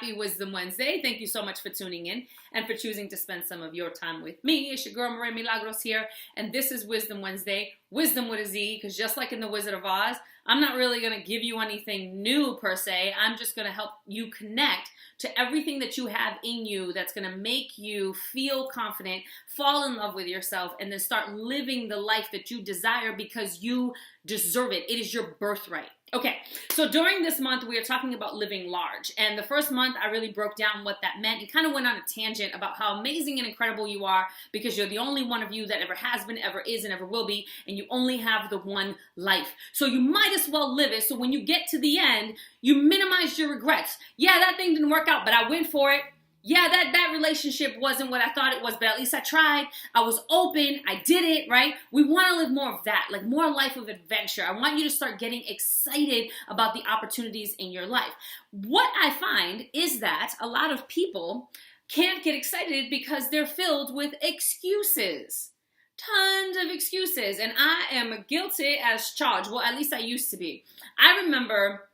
Happy Wisdom Wednesday. Thank you so much for tuning in and for choosing to spend some of your time with me. It's your girl, Milagros here, and this is Wisdom Wednesday. Wisdom with a Z, because just like in The Wizard of Oz, I'm not really going to give you anything new per se. I'm just going to help you connect to everything that you have in you that's going to make you feel confident, fall in love with yourself, and then start living the life that you desire because you deserve it. It is your birthright. Okay, so during this month, we are talking about living large. And the first month, I really broke down what that meant and kind of went on a tangent about how amazing and incredible you are because you're the only one of you that ever has been, ever is, and ever will be. And you only have the one life. So you might as well live it. So when you get to the end, you minimize your regrets. Yeah, that thing didn't work out, but I went for it. Yeah, that relationship wasn't what I thought it was, but at least I tried. I was open. I did it, right? We want to live more of that, like more life of adventure. I want you to start getting excited about the opportunities in your life. What I find is that a lot of people can't get excited because they're filled with excuses. Tons of excuses. And I am guilty as charged. Well, at least I used to be. I remember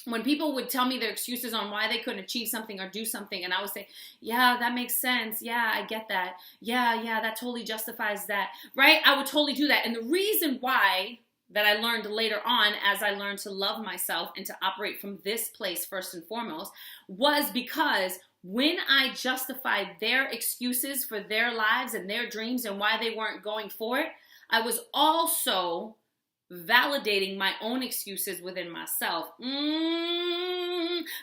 when people would tell me their excuses on why they couldn't achieve something or do something, and I would say, yeah, that makes sense. Yeah, I get that. Yeah, that totally justifies that, right? I would totally do that. And the reason why that I learned later on as I learned to love myself and to operate from this place first and foremost was because when I justified their excuses for their lives and their dreams and why they weren't going for it, I was also validating my own excuses within myself.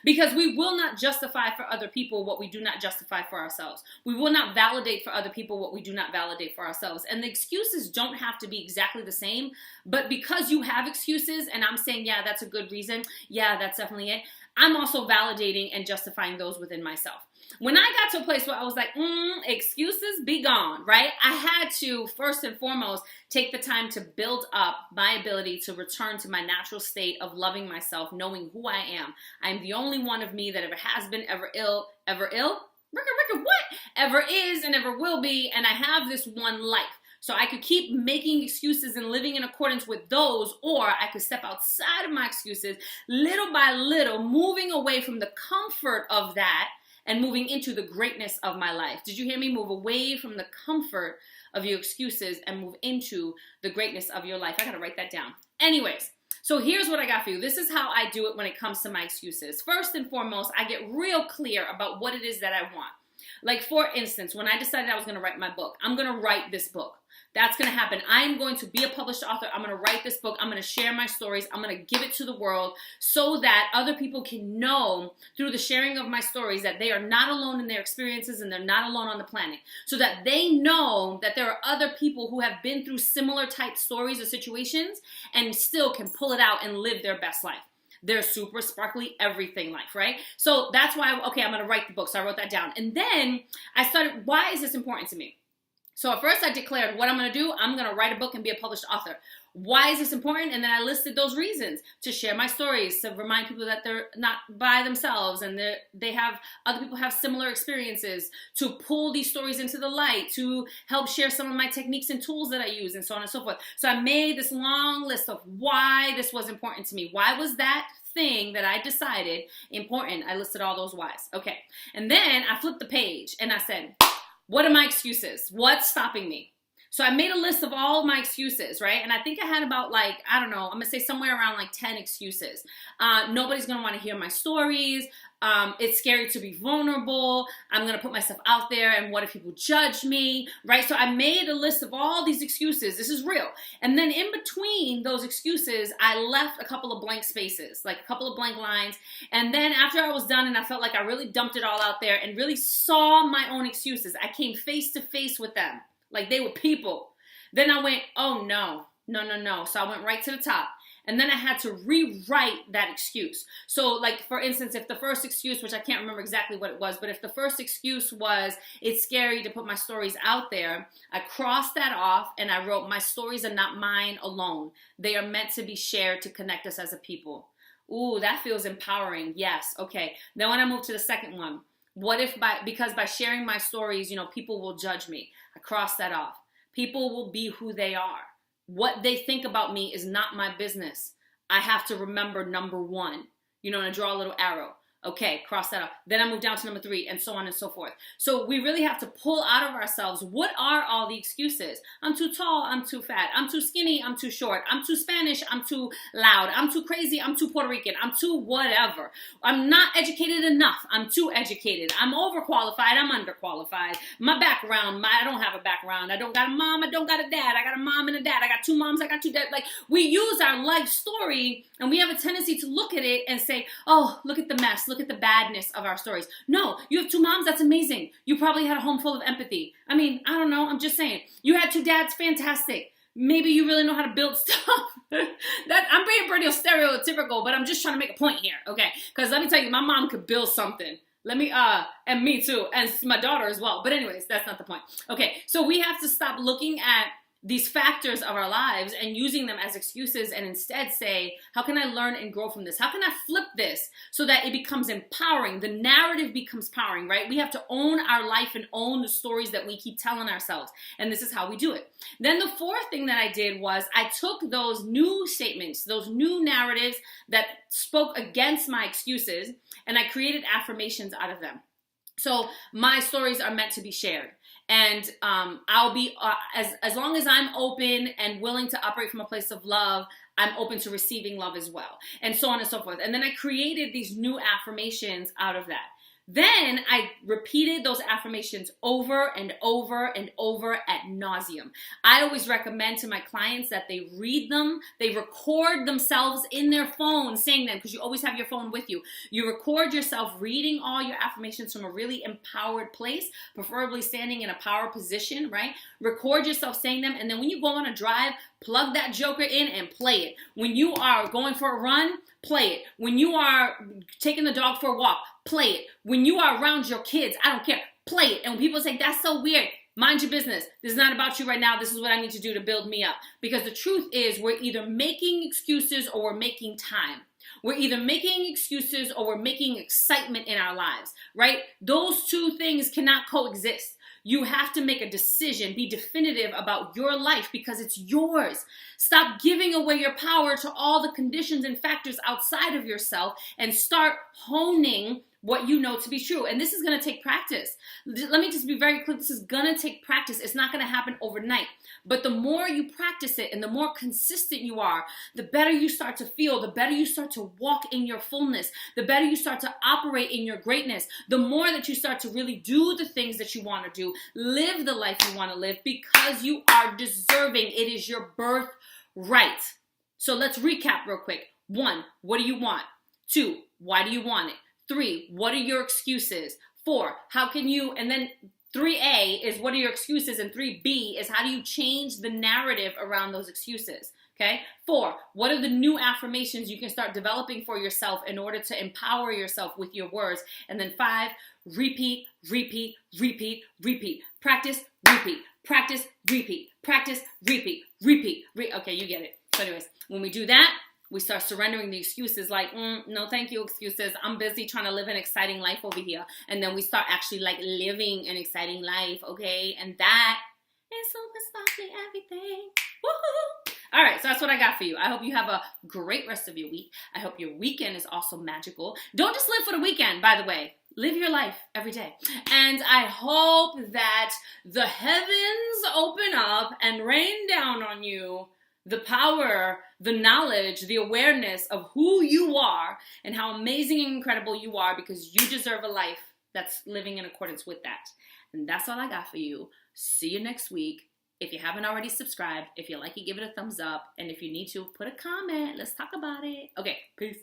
Because we will not justify for other people what we do not justify for ourselves. We will not validate for other people what we do not validate for ourselves. And the excuses don't have to be exactly the same, but because you have excuses and I'm saying, yeah, that's a good reason. Yeah, that's definitely it. I'm also validating and justifying those within myself. When I got to a place where I was like, excuses be gone, right? I had to, first and foremost, take the time to build up my ability to return to my natural state of loving myself, knowing who I am. I'm the only one of me that ever has been, ever ill? What? Ever is and ever will be, and I have this one life. So I could keep making excuses and living in accordance with those, or I could step outside of my excuses little by little, moving away from the comfort of that and moving into the greatness of my life. Did you hear me? Move away from the comfort of your excuses and move into the greatness of your life. I gotta write that down. Anyways, so here's what I got for you. This is how I do it when it comes to my excuses. First and foremost, I get real clear about what it is that I want. Like for instance, when I decided I was gonna write my book, I'm gonna write this book. That's going to happen. I'm going to be a published author. I'm going to write this book. I'm going to share my stories. I'm going to give it to the world so that other people can know through the sharing of my stories that they are not alone in their experiences and they're not alone on the planet. So that they know that there are other people who have been through similar type stories or situations and still can pull it out and live their best life. Their super sparkly everything life, right? So that's why, okay, I'm going to write the book. So I wrote that down. And then I started, why is this important to me? So at first I declared what I'm going to do. I'm going to write a book and be a published author. Why is this important? And then I listed those reasons: to share my stories, to remind people that they're not by themselves and they have other people have similar experiences, to pull these stories into the light, to help share some of my techniques and tools that I use, and so on and so forth. So I made this long list of why this was important to me. Why was that thing that I decided important? I listed all those whys. Okay. And then I flipped the page and I said, what are my excuses? What's stopping me? So I made a list of all of my excuses, right? And I think I had about I'm going to say somewhere around 10 excuses. Nobody's going to want to hear my stories. It's scary to be vulnerable. I'm going to put myself out there. And what if people judge me, right? So I made a list of all these excuses. This is real. And then in between those excuses, I left a couple of blank spaces, like a couple of blank lines. And then after I was done and I felt like I really dumped it all out there and really saw my own excuses, I came face to face with them like they were people. Then I went, oh no. So I went right to the top. And then I had to rewrite that excuse. So for instance, if the first excuse, which I can't remember exactly what it was, but if the first excuse was, it's scary to put my stories out there, I crossed that off and I wrote, my stories are not mine alone. They are meant to be shared to connect us as a people. Ooh, that feels empowering. Yes. Okay. Then when I moved to the second one, what if because by sharing my stories, people will judge me. I crossed that off. People will be who they are. What they think about me is not my business. I have to remember number one, and I draw a little arrow. Okay, cross that off. Then I move down to number 3, and so on and so forth. So we really have to pull out of ourselves, what are all the excuses? I'm too tall, I'm too fat, I'm too skinny, I'm too short, I'm too Spanish, I'm too loud, I'm too crazy, I'm too Puerto Rican, I'm too whatever. I'm not educated enough, I'm too educated. I'm overqualified, I'm underqualified. My background, I don't have a background. I don't got a mom, I don't got a dad. I got a mom and a dad. I got 2 moms, I got 2 dads. Like, we use our life story and we have a tendency to look at it and say, oh, look at the mess, look at the badness of our stories. No, you have 2 moms, that's amazing. You probably had a home full of empathy. I mean, I don't know, I'm just saying. You had 2 dads, fantastic. Maybe you really know how to build stuff. I'm being pretty stereotypical, but I'm just trying to make a point here, okay? Because let me tell you, my mom could build something. And me too, and my daughter as well. But anyways, that's not the point. Okay, so we have to stop looking at these factors of our lives and using them as excuses and instead say, how can I learn and grow from this? How can I flip this so that it becomes empowering? The narrative becomes powering, right? We have to own our life and own the stories that we keep telling ourselves. And this is how we do it. Then the 4th thing that I did was I took those new statements, those new narratives that spoke against my excuses, and I created affirmations out of them. So my stories are meant to be shared. And I'll be, as long as I'm open and willing to operate from a place of love, I'm open to receiving love as well. And so on and so forth. And then I created these new affirmations out of that. Then I repeated those affirmations over and over and over ad nauseum. I always recommend to my clients that they read them, they record themselves in their phone saying them, because you always have your phone with you. You record yourself reading all your affirmations from a really empowered place, preferably standing in a power position, right? Record yourself saying them, and then when you go on a drive, plug that joker in and play it. When you are going for a run, play it. When you are taking the dog for a walk, play it. When you are around your kids, I don't care, play it. And when people say, that's so weird, mind your business. This is not about you right now. This is what I need to do to build me up. Because the truth is, we're either making excuses or we're making time. We're either making excuses or we're making excitement in our lives, right? Those 2 things cannot coexist. You have to make a decision, be definitive about your life because it's yours. Stop giving away your power to all the conditions and factors outside of yourself and start honing what you know to be true. And this is going to take practice. Let me just be very clear. This is going to take practice. It's not going to happen overnight. But the more you practice it and the more consistent you are, the better you start to feel, the better you start to walk in your fullness, the better you start to operate in your greatness, the more that you start to really do the things that you want to do, live the life you want to live because you are deserving. It is your birthright. So let's recap real quick. 1, what do you want? 2, why do you want it? 3, what are your excuses? 4, how can you, and then 3A is what are your excuses, and 3B is how do you change the narrative around those excuses, okay? 4, what are the new affirmations you can start developing for yourself in order to empower yourself with your words? And then 5, repeat, repeat, repeat, repeat. Practice, repeat, practice, repeat, practice, repeat, repeat. Okay, you get it. So anyways, when we do that, we start surrendering the excuses like, no, thank you, excuses. I'm busy trying to live an exciting life over here. And then we start actually like living an exciting life, okay? And that is super sparkly everything. Woohoo! All right, so that's what I got for you. I hope you have a great rest of your week. I hope your weekend is also magical. Don't just live for the weekend, by the way. Live your life every day. And I hope that the heavens open up and rain down on you the power, the knowledge, the awareness of who you are and how amazing and incredible you are because you deserve a life that's living in accordance with that. And that's all I got for you. See you next week. If you haven't already subscribed, if you like it, give it a thumbs up. And if you need to, put a comment. Let's talk about it. Okay, peace.